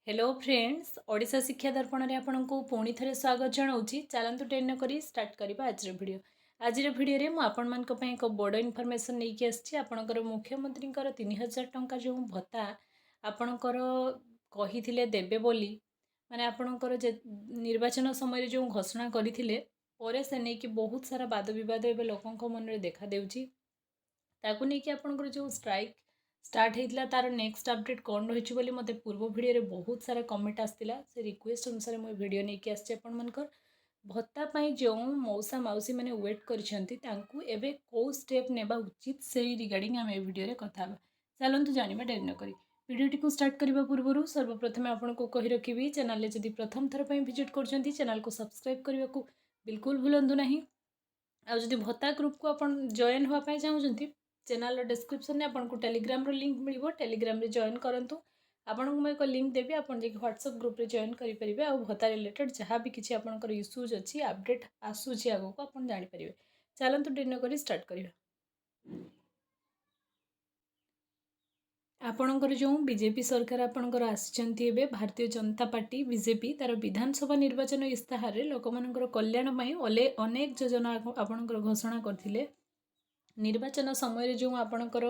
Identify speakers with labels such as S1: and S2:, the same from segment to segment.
S1: Hello friends Odisha शिक्षा दर्पण में आपको पुणी थे स्वागत जनाऊँगी। चलतु टेन करी स्टार्ट करवा आज भिडियो भिडियो में आपण मान एक बड़ इनफर्मेशन नहीं आसी आपणकर मुख्यमंत्री 3000 टंका जो भत्ता आपणकर कही देवे बोली माने आपणकर निर्वाचन समय जो घोषणा करते से नहीं कि बहुत सारा वाद विवाद एवं लोकों मन में देखा देउची नहीं आपणकर जो स्ट्राइक स्टार्ट होता तार नेक्स्ट अपडेट कौन रही बोली मते पूर्व भिडियो बहुत सारा कमेंट आसला से रिक्वेस्ट अनुसार मुझे भिडियो नहीं आसी आपंकर भत्ता जो मौसा मौसी मैंने वेट करें कौ स्टेप नेबा उचित से रिगार्डिंग आम भिडियो कथा चलतु जाना डेरी नक भिडियोटी को स्टार्ट करने पूर्व सर्वप्रथम आपको कही रखी चैनल जदि प्रथम थर पर विजिट कर चैनल को सब्सक्राइब करने को बिल्कुल भूलु ना आदि भत्ता ग्रुप को आप जॉइन होगापी चाहते चैनल डिस्क्रिप्शन में आपको टेलीग्राम रो लिंक मिल टेलीग्राम रे जॉइन करूँ आपको मैं एक लिंक देवी आप व्हाट्सएप ग्रुप रे जॉइन करेंगे आ भत्ता रिलेटेड जहाँ भी किसी आपंकर इश्यूज अच्छी अपडेट आसूची आगे को आप जानीपर चलतु डिन कर स्टार्ट करवा आपणकर जो बीजेपी सरकार आपणकर आसिचंती भारतीय जनता पार्टी बीजेपी तार विधानसभा निर्वाचन इस्ताहार लोक मानकर कल्याण अनेक योजना आपणकर घोषणा करथिले निर्वाचन समय जो आपणकर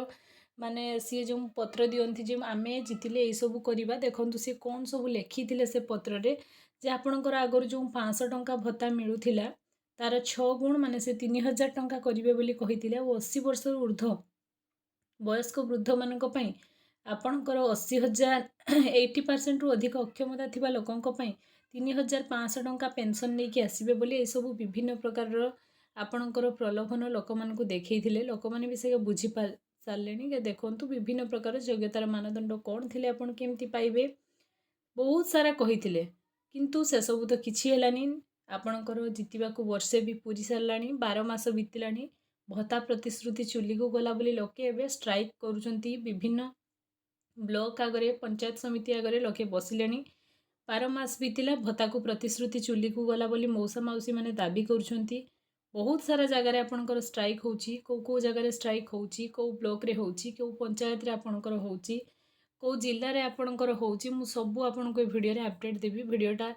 S1: माने सी जो पत्र दियंती जे आमे जितिले ये सब करवा देखंतु सी कौन सब लिखी से पत्र रे जे आपणकर आगर जो 500 टंका भत्ता मिलूला तार 6 गुण माने से 3000 टंका करिवे बोली कहिथिले 80 वर्ष ऊर्ध्व वयस्क वृद्ध मानक पई आपणकर 80,000 80% रु अधिक अक्षमता थिबा लोकंक पई 3,500 टंका पेंशन लेके आसीबे बोली ए सब विभिन्न प्रकार आपणकर प्रलोभन लोक मानक देखैथिले लोक माने भी से बुझी सारे कि देखूँ विभिन्न प्रकार योग्यतार मानदंड कौन थे आपड़ केमती पाइबे बहुत सारा कही किंतु से सब तो किसी है आपणकर जितवा वर्षे भी पूरी सारा 12 मास बीतला भत्ता प्रतिश्रुति चुली को गला बोली लोके एवं स्ट्राइक करुँच विभिन्न ब्लॉक आगे पंचायत समिति आगे लोके बसिले 12 मास बीतला भत्ता को प्रतिश्रुति चुली को गला बोली मौसा मौसी मैंने दाबी करुँच बहुत सारा जगार आपणकर स्ट्राइक होची को जगार स्ट्राइक होची को ब्लॉक रे होची को पंचायत रे आपणकर होची को जिल्ला रे आपणकर होची मु सब आपनको वीडियो रे अपडेट देबी वीडियोटा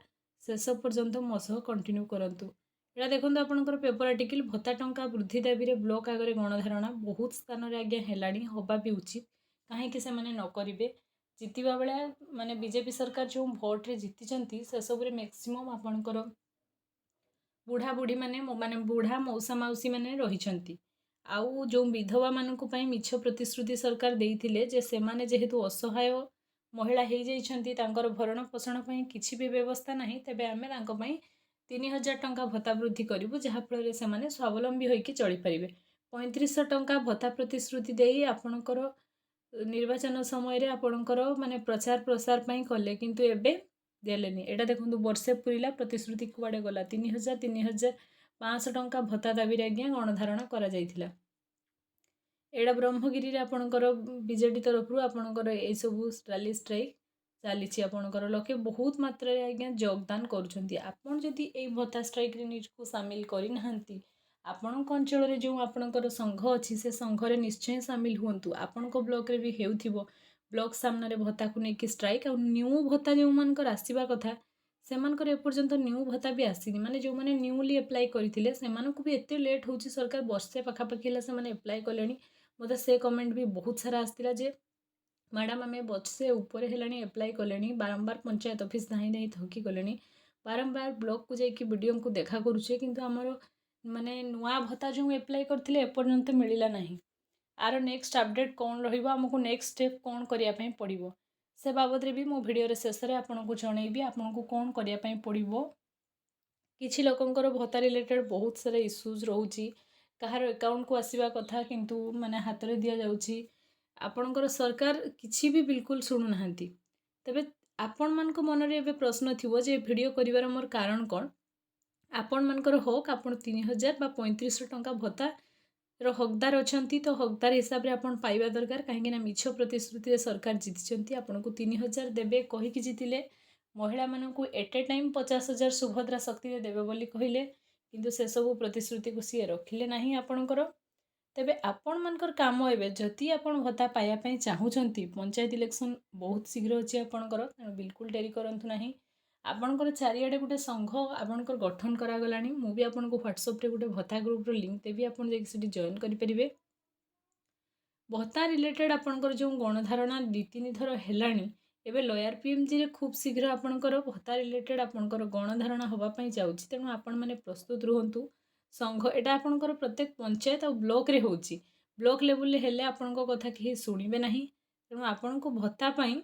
S1: शेष पर्यंत मो सह कंटिन्यू करंतु एटा देखंतु आपणकर पेपर आर्टिकल भत्ता टंका वृद्धि दाबी रे ब्लॉक आगे गणधारणा बहुत स्थान रे आज्ञा हेलानी होबा भी उचित काहे कि से माने न करिवे जितिबा बेला माने बीजेपी सरकार जो वोट रे जीतिचंती से सब रे मैक्सिमम आपणकर बुढ़ा बुढ़ी माने बुढ़ा मौसा मौसी मैंने रही आउ जो विधवा मानक मिछ प्रतिश्रुति सरकार देइथिले जे सेमाने जेहेतु असहाय महिला हो जाइछंती तांकर भरण पोषण किसी भी व्यवस्था नहीं तेबे आमे तांको पई 3,000 टंका भत्ता वृद्धि करूँ जहाँफल से माने स्वावलंबी होइकी चली पारिबे 3500 टंका भत्ता प्रतिश्रुति देई आपणकर निर्वाचन समय आपणकर माने प्रचार प्रसार पई कले किंतु एबे देलेनी एटा देखो वर्षे पूरा प्रतिश्रुति कुआड़े गला 3,500 टंका भत्ता दाबी आज्ञा गणधारणा करा जाइथिला एटा ब्रह्मगिरी आपणकर बीजेडी तरफ आपणकर ये सब रैली स्ट्राइक चली आपणकर लोके बहुत मात्रा आज्ञा योगदान करुँच आपड़ जदि ये भत्ता स्ट्राइक रे निजको सामिल करना आपण अंचल जो आपणकर संघ अच्छी से संघरे निश्चय सामिल हूँ आपण ब्लॉक रे भी हेउथिबो ब्लॉक सामने भत्ता को लेकिन स्ट्राइक आ न्यू भत्ता जो मानकर आसवा कथा से एपर्यंत न्यू भत्ता भी आसीनी माने जो माने न्यूली एप्लाई करथिले सेमानकु भी एते लेट होची सरकार वर्षे पाखापाखि है से एप्लाई कले मत से कमेंट भी बहुत सारा आसला जे मैडम आम वर्षे उपर है एप्लाई कले बारंबार पंचायत ऑफिस धाई धाई थकी गले बारंबार ब्लॉक को जाकि वीडियो को देखा करुचे किंतु आमर माने नुआ भत्ता जो एप्लाई करथिले एपर्यंत मिलला नहीं आर नेक्स्ट अपडेट कौन रमको नेक्स्ट स्टेप कौन करने पड़ो से बाबद भी मो भिडियो शेष में आपको जनइबी आपको कौन करने पड़ो किसी लोकंर भत्ता रिलेटेड बहुत सारा इश्यूज रोचे कहार अकाउंट को आसवा कथा किंतु माने हाथ में दि जाऊँगी आपणकर सरकार किसी भी बिल्कुल शुणुना तेबे आपण मान मन में प्रश्न थी जे भिडियो कर मोर कारण कौन आपण मानकर हक आप 3,000 बा 3500 टंका भत्ता हकदार अच्छा तो हकदार हिसाब से आपन पाइबा दरकार कहीं मिछ प्रतिश्रुति सरकार जीति आपन को 3,000 देवे कहीकि जीतिले महिला मानक एट ए टाइम 50,000 सुभद्रा शक्ति देवे बोली कहले किंतु से सब प्रतिश्रुति को सी रखिले नहीं आपणकर ତେବେ ଆପଣମାନଙ୍କର କାମ ଏବେ ଯଦି ଆପଣ ଭତ୍ତା ପାଇବା ପାଇଁ ଚାହୁଁଛନ୍ତି, ପଞ୍ଚାୟତ ଇଲେକ୍ସନ୍ ବହୁତ ଶୀଘ୍ର ଅଛି ଆପଣଙ୍କର, ତେଣୁ ବିଲକୁଲ ଡେରି କରନ୍ତୁ ନାହିଁ। ଆପଣଙ୍କର ଚାରିଆଡ଼େ ଗୋଟେ ସଂଘ ଆପଣଙ୍କର ଗଠନ କରାଗଲାଣି। ମୁଁ ବି ଆପଣଙ୍କୁ ହ୍ୱାଟ୍ସଆପ୍ରେ ଗୋଟେ ଭତ୍ତା ଗ୍ରୁପ୍ର ଲିଙ୍କ୍ ଦେବି, ଆପଣ ଯାଇକି ସେଠି ଜଏନ୍ କରିପାରିବେ। ଭତ୍ତା ରିଲେଟେଡ୍ ଆପଣଙ୍କର ଯେଉଁ ଗଣଧାରଣା 2-3 ଥର ହେଲାଣି, ଏବେ ଲୟାର ପିଏମଜିରେ ଖୁବ୍ ଶୀଘ୍ର ଆପଣଙ୍କର ଭତ୍ତା ରିଲେଟେଡ୍ ଆପଣଙ୍କର ଗଣଧାରଣା ହେବା ପାଇଁ ଯାଉଛି, ତେଣୁ ଆପଣମାନେ ପ୍ରସ୍ତୁତ ରୁହନ୍ତୁ। ସଂଘ ଏଇଟା ଆପଣଙ୍କର ପ୍ରତ୍ୟେକ ପଞ୍ଚାୟତ ଆଉ ବ୍ଲକରେ ହେଉଛି। ବ୍ଲକ ଲେବୁଲରେ ହେଲେ ଆପଣଙ୍କ କଥା କେହି ଶୁଣିବେ ନାହିଁ, ତେଣୁ ଆପଣଙ୍କୁ ଭତ୍ତା ପାଇଁ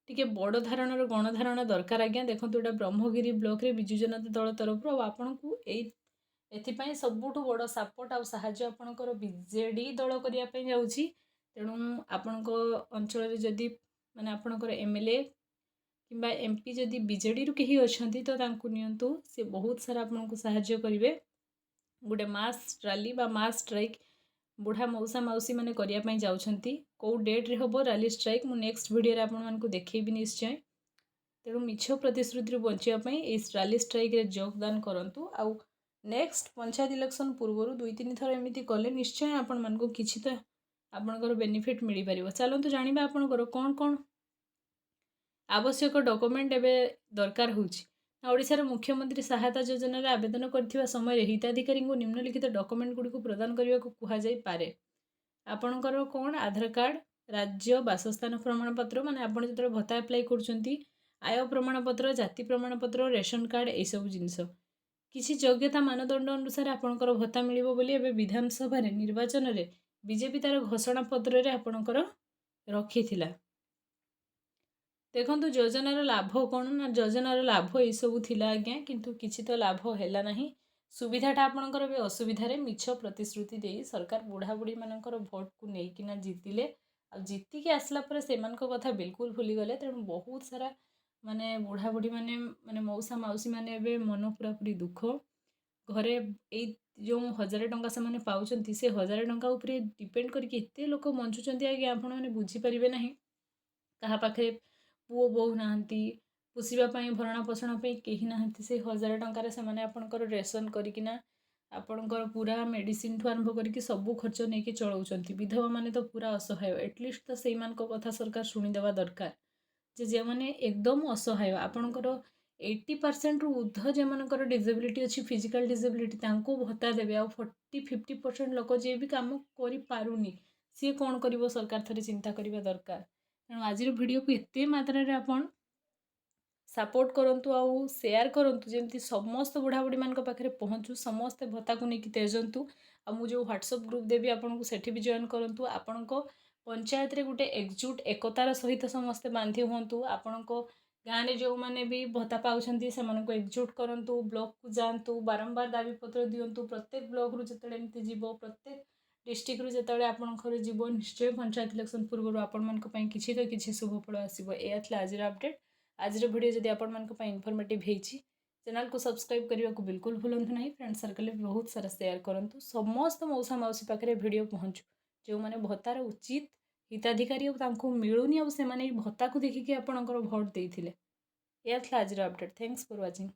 S1: ଟିକେ ବଡ଼ ଧରଣର ଗଣଧାରଣା ଦରକାର ଆଜ୍ଞା। ଦେଖନ୍ତୁ ଏଇଟା ବ୍ରହ୍ମଗିରି ବ୍ଲକରେ ବିଜୁ ଜନତା ଦଳ ତରଫରୁ, ଆଉ ଆପଣଙ୍କୁ ଏଥିପାଇଁ ସବୁଠୁ ବଡ଼ ସପୋର୍ଟ ଆଉ ସାହାଯ୍ୟ ଆପଣଙ୍କର ବିଜେଡ଼ି ଦଳ କରିବା ପାଇଁ ଯାଉଛି। ତେଣୁ ଆପଣଙ୍କ ଅଞ୍ଚଳରେ ଯଦି ମାନେ ଆପଣଙ୍କର ଏମଏଲଏ କିମ୍ବା ଏମପି ଯଦି ବିଜେଡ଼ିରୁ କେହି ଅଛନ୍ତି ତ ତାଙ୍କୁ ନିଅନ୍ତୁ, ସେ ବହୁତ ସାରା ଆପଣଙ୍କୁ ସାହାଯ୍ୟ କରିବେ। ଗୋଟେ ମାସ୍ ରାଲି ବା ମାସ୍ ଷ୍ଟ୍ରାଇକ୍ ବୁଢ଼ା ମଉସା ମାଉସୀ ମାନେ କରିବା ପାଇଁ ଯାଉଛନ୍ତି। କେଉଁ ଡେଟ୍ରେ ହେବ ରାଲି ଷ୍ଟ୍ରାଇକ୍ ମୁଁ ନେକ୍ସଟ ଭିଡ଼ିଓରେ ଆପଣମାନଙ୍କୁ ଦେଖେଇବି ନିଶ୍ଚୟ। ତେଣୁ ମିଛ ପ୍ରତିଶ୍ରୁତିରୁ ବଞ୍ଚିବା ପାଇଁ ଏହି ରାଲି ଷ୍ଟ୍ରାଇକ୍ରେ ଯୋଗଦାନ କରନ୍ତୁ। ଆଉ ନେକ୍ସଟ ପଞ୍ଚାୟତ ଇଲେକ୍ସନ୍ ପୂର୍ବରୁ 2-3 ଥର ଏମିତି କଲେ ନିଶ୍ଚୟ ଆପଣମାନଙ୍କୁ କିଛି ତ ଆପଣଙ୍କର ବେନିଫିଟ୍ ମିଳିପାରିବ। ଚାଲନ୍ତୁ ଜାଣିବା ଆପଣଙ୍କର କ'ଣ କ'ଣ ଆବଶ୍ୟକ ଡକୁମେଣ୍ଟ ଏବେ ଦରକାର ହେଉଛି। ଓଡ଼ିଶାର ମୁଖ୍ୟମନ୍ତ୍ରୀ ସହାୟତା ଯୋଜନାରେ ଆବେଦନ କରିଥିବା ସମୟରେ ହିତାଧିକାରୀଙ୍କୁ ନିମ୍ନଲିଖିତ ଡକୁମେଣ୍ଟ ଗୁଡ଼ିକୁ ପ୍ରଦାନ କରିବାକୁ କୁହାଯାଇପାରେ। ଆପଣଙ୍କର କ'ଣ ଆଧାର କାର୍ଡ଼, ରାଜ୍ୟ ବାସସ୍ଥାନ ପ୍ରମାଣପତ୍ର, ମାନେ ଆପଣ ଯେତେବେଳେ ଭତ୍ତା ଆପ୍ଲାଏ କରୁଛନ୍ତି, ଆୟ ପ୍ରମାଣପତ୍ର, ଜାତି ପ୍ରମାଣପତ୍ର, ରେସନ କାର୍ଡ଼, ଏଇସବୁ ଜିନିଷ। କିଛି ଯୋଗ୍ୟତା ମାନଦଣ୍ଡ ଅନୁସାରେ ଆପଣଙ୍କର ଭତ୍ତା ମିଳିବ ବୋଲି ଏବେ ବିଧାନସଭାରେ ନିର୍ବାଚନରେ ବିଜେପି ତାର ଘୋଷଣା ପତ୍ରରେ ଆପଣଙ୍କର ରଖିଥିଲା। ଦେଖନ୍ତୁ ଯୋଜନାର ଲାଭ କ'ଣ ନା, ଯୋଜନାର ଲାଭ ଏଇସବୁ ଥିଲା ଆଜ୍ଞା, କିନ୍ତୁ କିଛି ତ ଲାଭ ହେଲା ନାହିଁ। ସୁବିଧାଟା ଆପଣଙ୍କର ଏବେ ଅସୁବିଧାରେ ମିଛ ପ୍ରତିଶ୍ରୁତି ଦେଇ ସରକାର ବୁଢ଼ାବୁଢ଼ୀମାନଙ୍କର ଭୋଟକୁ ନେଇକିନା ଜିତିଲେ, ଆଉ ଜିତିକି ଆସିଲା ପରେ ସେମାନଙ୍କ କଥା ବିଲକୁଲ ଭୁଲିଗଲେ। ତେଣୁ ବହୁତ ସାରା ମାନେ ବୁଢ଼ାବୁଢ଼ୀମାନେ ମାନେ ମଉସା ମାଉସୀମାନେ ଏବେ ମନ ପୁରାପୁରି ଦୁଃଖ। ଘରେ ଏଇ ଯେଉଁ 1000 ଟଙ୍କା ସେମାନେ ପାଉଛନ୍ତି, ସେ 1000 ଟଙ୍କା ଉପରେ ଡିପେଣ୍ଡ କରିକି ଏତେ ଲୋକ ବଞ୍ଚୁଛନ୍ତି ଆଜ୍ଞା, ଆପଣମାନେ ବୁଝିପାରିବେ ନାହିଁ। କାହା ପାଖରେ ପୁଅ ବୋହୂ ନାହାନ୍ତି, ପୋଷିବା ପାଇଁ ଭରଣା ପୋଷଣ ପାଇଁ କେହି ନାହାନ୍ତି, ସେଇ 1000 ଟଙ୍କାରେ ସେମାନେ ଆପଣଙ୍କର ରେସନ କରିକିନା ଆପଣଙ୍କର ପୁରା ମେଡ଼ିସିନଠୁ ଆରମ୍ଭ କରିକି ସବୁ ଖର୍ଚ୍ଚ ନେଇକି ଚଳାଉଛନ୍ତି। ବିଧବାମାନେ ତ ପୁରା ଅସହାୟ। ଏଟଲିଷ୍ଟ ତ ସେଇମାନଙ୍କ କଥା ସରକାର ଶୁଣିଦେବା ଦରକାର, ଯେ ଯେଉଁମାନେ ଏକଦମ ଅସହାୟ, ଆପଣଙ୍କର 80%ରୁ ଉର୍ଦ୍ଧ୍ୱ ଯେଉଁମାନଙ୍କର ଡିସେବିଲିଟି ଅଛି, ଫିଜିକାଲ ଡିସେବିଲିଟି, ତାଙ୍କୁ ଭତ୍ତା ଦେବେ। ଆଉ 40-50% ଲୋକ ଯିଏ ବି କାମ କରିପାରୁନି, ସିଏ କ'ଣ କରିବ, ସରକାର ଥରେ ଚିନ୍ତା କରିବା ଦରକାର। ତେଣୁ ଆଜିର ଭିଡ଼ିଓକୁ ଏତେ ମାତ୍ରାରେ ଆପଣ ସପୋର୍ଟ କରନ୍ତୁ ଆଉ ସେୟାର କରନ୍ତୁ, ଯେମିତି ସମସ୍ତ ବୁଢ଼ାବୁଢ଼ୀମାନଙ୍କ ପାଖରେ ପହଞ୍ଚୁ, ସମସ୍ତେ ଭତ୍ତାକୁ ନେଇକି ତେଜନ୍ତୁ। ଆଉ ମୁଁ ଯେଉଁ ହ୍ୱାଟ୍ସଆପ୍ ଗ୍ରୁପ୍ ଦେବି ଆପଣଙ୍କୁ ସେଠି ବି ଜଏନ୍ କରନ୍ତୁ। ଆପଣଙ୍କ ପଞ୍ଚାୟତରେ ଗୋଟେ ଏକଜୁଟ ଏକତାର ସହିତ ସମସ୍ତେ ବାନ୍ଧି ହୁଅନ୍ତୁ। ଆପଣଙ୍କ ଗାଁରେ ଯେଉଁମାନେ ବି ଭତ୍ତା ପାଉଛନ୍ତି ସେମାନଙ୍କୁ ଏକଜୁଟ କରନ୍ତୁ, ବ୍ଲକକୁ ଯାଆନ୍ତୁ, ବାରମ୍ବାର ଦାବିପତ୍ର ଦିଅନ୍ତୁ। ପ୍ରତ୍ୟେକ ବ୍ଲକରୁ ଯେତେବେଳେ ଏମିତି ଯିବ, ପ୍ରତ୍ୟେକ ଡିଷ୍ଟ୍ରିକ୍ଟରୁ ଯେତେବେଳେ ଆପଣଙ୍କର ଯିବ, ନିଶ୍ଚୟ ପଞ୍ଚାୟତ ଇଲେକ୍ସନ୍ ପୂର୍ବରୁ ଆପଣମାନଙ୍କ ପାଇଁ କିଛି ତ କିଛି ଶୁଭଫଳ ଆସିବ। ଏହା ଥିଲା ଆଜିର ଅପଡେଟ୍। ଆଜିର ଭିଡ଼ିଓ ଯଦି ଆପଣମାନଙ୍କ ପାଇଁ ଇନଫର୍ମେଟିଭ୍ ହେଇଛି, ଚ୍ୟାନେଲକୁ ସବସ୍କ୍ରାଇବ୍ କରିବାକୁ ବିଲକୁଲ ଭୁଲନ୍ତୁ ନାହିଁ। ଫ୍ରେଣ୍ଡ ସର୍କଲରେ ବହୁତ ସାରା ସେୟାର କରନ୍ତୁ। ସମସ୍ତ ମଉସା ମାଉସୀ ପାଖରେ ଭିଡ଼ିଓ ପହଞ୍ଚୁ, ଯେଉଁମାନେ ଭତ୍ତାର ଉଚିତ ହିତାଧିକାରୀ ଆଉ ତାଙ୍କୁ ମିଳୁନି, ଆଉ ସେମାନେ ଏଇ ଭତ୍ତାକୁ ଦେଖିକି ଆପଣଙ୍କର ଭୋଟ ଦେଇଥିଲେ। ଏହା ଥିଲା ଆଜିର ଅପଡେଟ୍। Thanks for watching.